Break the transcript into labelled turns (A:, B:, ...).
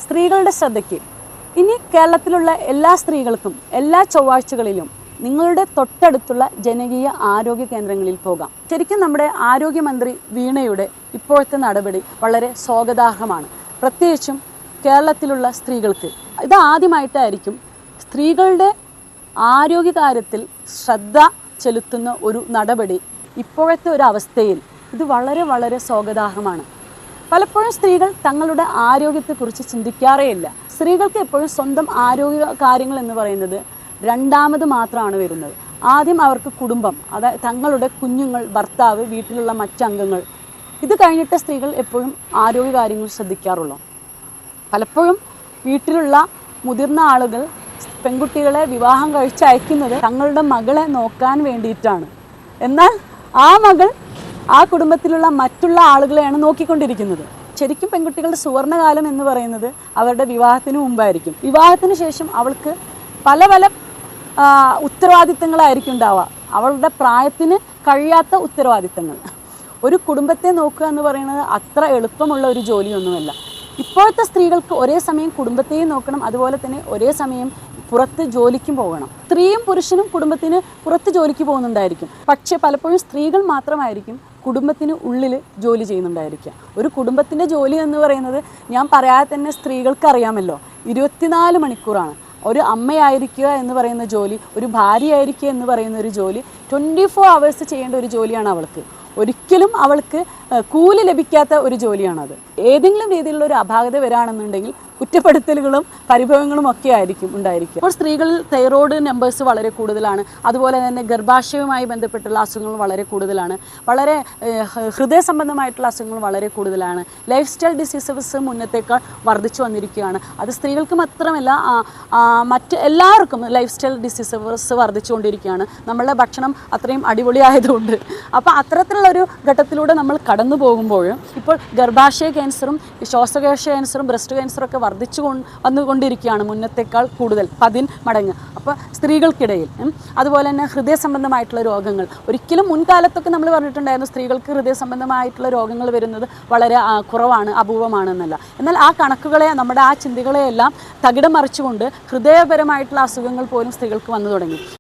A: സ്ത്രീകളുടെ ശ്രദ്ധയ്ക്ക് ഇനി കേരളത്തിലുള്ള എല്ലാ സ്ത്രീകൾക്കും എല്ലാ ചൊവ്വാഴ്ചകളിലും നിങ്ങളുടെ തൊട്ടടുത്തുള്ള ജനകീയ ആരോഗ്യ കേന്ദ്രങ്ങളിൽ പോകാം. ശരിക്കും നമ്മുടെ ആരോഗ്യമന്ത്രി വീണയുടെ ഇപ്പോഴത്തെ നടപടി വളരെ സ്വാഗതാർഹമാണ്. പ്രത്യേകിച്ചും കേരളത്തിലുള്ള സ്ത്രീകൾക്ക് ഇത് ആദ്യമായിട്ടായിരിക്കും സ്ത്രീകളുടെ ആരോഗ്യകാര്യത്തിൽ ശ്രദ്ധ ചെലുത്തുന്ന ഒരു നടപടി. ഇപ്പോഴത്തെ ഒരു അവസ്ഥയിൽ ഇത് വളരെ സ്വാഗതാർഹമാണ്. പലപ്പോഴും സ്ത്രീകൾ തങ്ങളുടെ ആരോഗ്യത്തെക്കുറിച്ച് ചിന്തിക്കാറേയില്ല. സ്ത്രീകൾക്ക് എപ്പോഴും സ്വന്തം ആരോഗ്യ കാര്യങ്ങൾ എന്ന് പറയുന്നത് രണ്ടാമത് മാത്രമാണ് വരുന്നത്. ആദ്യം അവർക്ക് കുടുംബം, അതായത് തങ്ങളുടെ കുഞ്ഞുങ്ങൾ, ഭർത്താവ്, വീട്ടിലുള്ള മറ്റംഗങ്ങൾ. ഇത് കഴിഞ്ഞിട്ട് സ്ത്രീകൾ എപ്പോഴും ആരോഗ്യ കാര്യങ്ങൾ ശ്രദ്ധിക്കാറുള്ളൂ. പലപ്പോഴും വീട്ടിലുള്ള മുതിർന്ന ആളുകൾ പെൺകുട്ടികളെ വിവാഹം കഴിച്ചയക്കുന്നത് തങ്ങളുടെ മകളെ നോക്കാൻ വേണ്ടിയിട്ടാണ്. എന്നാൽ ആ മകൾ ആ കുടുംബത്തിലുള്ള മറ്റുള്ള ആളുകളെയാണ് നോക്കിക്കൊണ്ടിരിക്കുന്നത്. ശരിക്കും പെൺകുട്ടികളുടെ സുവർണ്ണകാലം എന്ന് പറയുന്നത് അവരുടെ വിവാഹത്തിന് മുമ്പായിരിക്കും. വിവാഹത്തിന് ശേഷം അവൾക്ക് പല ഉത്തരവാദിത്തങ്ങളായിരിക്കും ഉണ്ടാവുക. അവളുടെ പ്രായത്തിന് കഴിയാത്ത ഉത്തരവാദിത്തങ്ങൾ. ഒരു കുടുംബത്തെ നോക്കുക എന്ന് പറയുന്നത് അത്ര എളുപ്പമുള്ള ഒരു ജോലിയൊന്നുമല്ല. ഇപ്പോഴത്തെ സ്ത്രീകൾക്ക് ഒരേ സമയം കുടുംബത്തെയും നോക്കണം, അതുപോലെ തന്നെ ഒരേ സമയം പുറത്ത് ജോലിക്കും പോകണം. സ്ത്രീയും പുരുഷനും കുടുംബത്തിന് പുറത്ത് ജോലിക്ക് പോകുന്നുണ്ടായിരിക്കും. പക്ഷേ പലപ്പോഴും സ്ത്രീകൾ മാത്രമായിരിക്കും കുടുംബത്തിന് ഉള്ളിൽ ജോലി ചെയ്യുന്നുണ്ടായിരിക്കുക. ഒരു കുടുംബത്തിൻ്റെ ജോലി എന്ന് പറയുന്നത് ഞാൻ പറയാതെ തന്നെ സ്ത്രീകൾക്ക് അറിയാമല്ലോ, 24 മണിക്കൂറാണ്. ഒരു അമ്മയായിരിക്കുക എന്ന് പറയുന്ന ജോലി, ഒരു ഭാര്യയായിരിക്കുക എന്ന് പറയുന്ന ഒരു ജോലി 24 hours ചെയ്യേണ്ട ഒരു ജോലിയാണ് അവൾക്ക്. ഒരിക്കലും അവൾക്ക് കൂലി ലഭിക്കാത്ത ഒരു ജോലിയാണത്. ഏതെങ്കിലും രീതിയിലുള്ള ഒരു അപാകത വരാണെന്നുണ്ടെങ്കിൽ കുറ്റപ്പെടുത്തലുകളും പരിഭവങ്ങളും ഒക്കെ ആയിരിക്കും ഉണ്ടായിരിക്കുക. അപ്പോൾ സ്ത്രീകളിൽ തൈറോയ്ഡ് നമ്പേഴ്സ് വളരെ കൂടുതലാണ്. അതുപോലെ തന്നെ ഗർഭാശയവുമായി ബന്ധപ്പെട്ടുള്ള അസുഖങ്ങൾ വളരെ കൂടുതലാണ്. വളരെ ഹൃദയ സംബന്ധമായിട്ടുള്ള അസുഖങ്ങൾ വളരെ കൂടുതലാണ്. ലൈഫ് സ്റ്റൈൽ ഡിസീസസ് മുന്നത്തേക്കാൾ വർദ്ധിച്ചു വന്നിരിക്കുകയാണ്. അത് സ്ത്രീകൾക്ക് മാത്രമല്ല, മറ്റ് എല്ലാവർക്കും ലൈഫ് സ്റ്റൈൽ ഡിസീസസ് വർദ്ധിച്ചുകൊണ്ടിരിക്കുകയാണ്. നമ്മളുടെ ഭക്ഷണം അത്രയും അടിപൊളിയായതുകൊണ്ട്. അപ്പോൾ അത്തരത്തിലുള്ളൊരു ഘട്ടത്തിലൂടെ നമ്മൾ കടന്നു പോകുമ്പോൾ ഇപ്പോൾ ഗർഭാശയ ക്യാൻസറും ശ്വാസകോശ ക്യാൻസറും ബ്രസ്റ്റ് ക്യാൻസറും ഒക്കെ വർദ്ധിച്ചു വന്നുകൊണ്ടിരിക്കുകയാണ്, മുന്നത്തേക്കാൾ കൂടുതൽ 10 മടങ്ങ്. അപ്പോൾ സ്ത്രീകൾക്കിടയിൽ അതുപോലെ തന്നെ ഹൃദയ സംബന്ധമായിട്ടുള്ള രോഗങ്ങൾ, ഒരിക്കലും മുൻകാലത്തൊക്കെ നമ്മൾ പറഞ്ഞിട്ടുണ്ടായിരുന്നു സ്ത്രീകൾക്ക് ഹൃദയ സംബന്ധമായിട്ടുള്ള രോഗങ്ങൾ വരുന്നത് വളരെ കുറവാണ്, അപൂർവമാണെന്നല്ല. എന്നാൽ ആ കണക്കുകളെ, നമ്മുടെ ആ ചിന്തകളെയെല്ലാം തകിടം മറിച്ചുകൊണ്ട് ഹൃദയപരമായിട്ടുള്ള അസുഖങ്ങൾ പോലും സ്ത്രീകൾക്ക് വന്നു തുടങ്ങി.